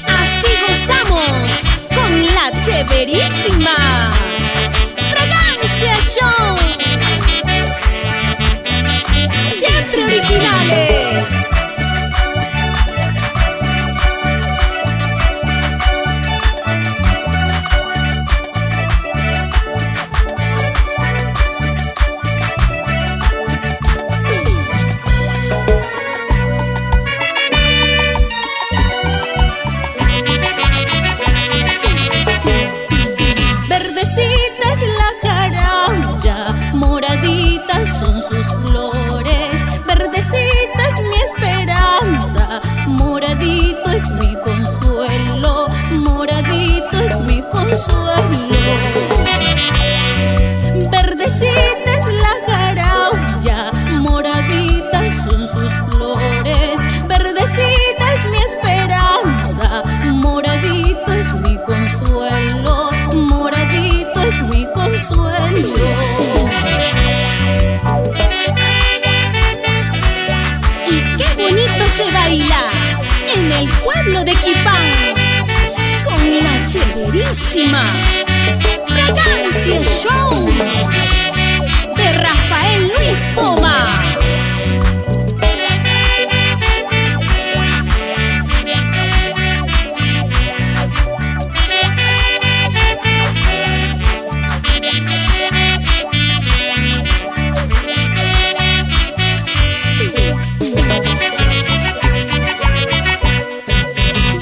Así gozamos con la chéverísima Fragancia Show. Siempre originales. Verdecita es la jaraya, moraditas son sus flores. Verdecita es mi esperanza, moradito es mi consuelo, moradito es mi consuelo. Verdecita es la jaraya, moraditas son sus flores. Verdecita es mi esperanza, moradito es mi consuelo, moradito es mi consuelo. Y qué bonito se baila en el pueblo de Quipán con la chéverísima Fragancia Show de Rafael Luis Poma.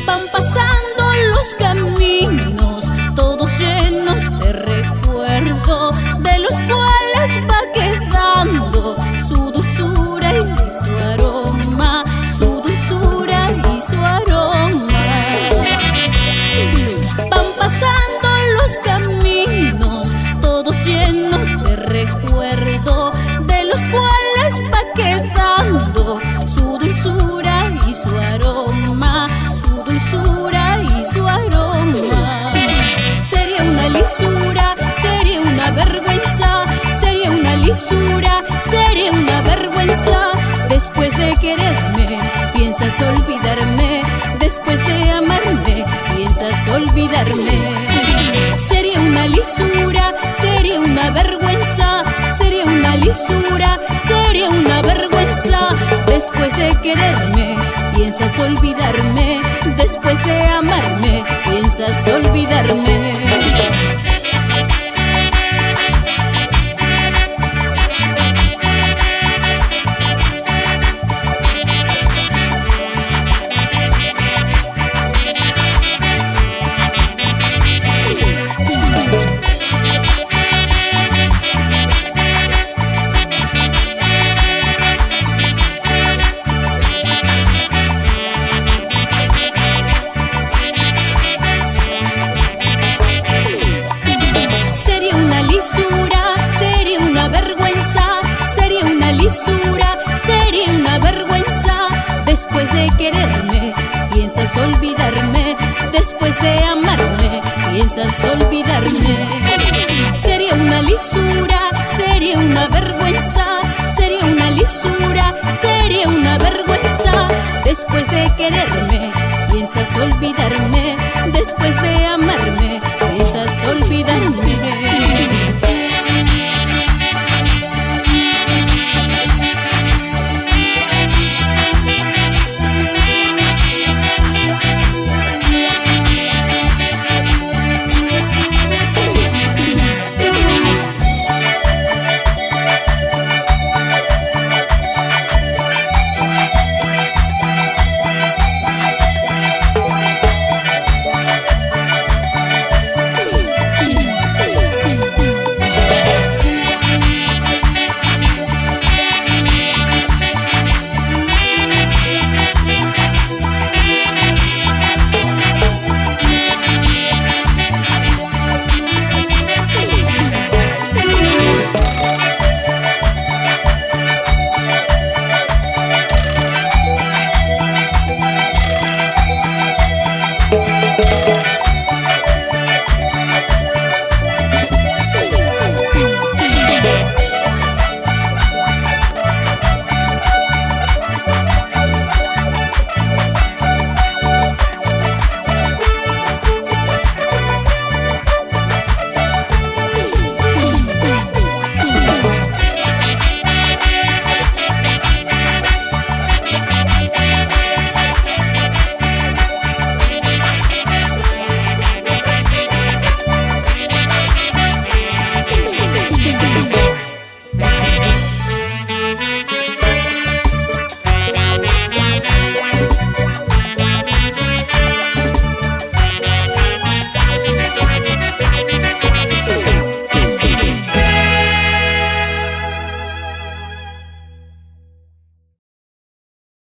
Van pasando los caminos, todos llenos de recuerdo, de los cuales va quedando su dulzura y su aroma, su dulzura y su aroma. Van pasando los caminos, todos llenos de recuerdo, de los cuales va quedando su dulzura y su aroma, su dulzura y su aroma. Sería una lisura, sería una vergüenza, sería una lisura, sería una vergüenza. Después de quererme, piensas olvidarme, después de amarme, piensas olvidarme. Sería una lisura, sería una vergüenza, sería una lisura, sería una vergüenza. Después de quererme, piensas olvidarme, después de amarme, piensas olvidarme. Sería una lisura, sería una vergüenza, sería una lisura, sería una vergüenza. Después de quererme, piensas olvidarme, después de amarme, piensas olvidarme. Sería una lisura, sería una vergüenza, sería una lisura, sería una vergüenza. Después de quererme, piensas olvidarme, después de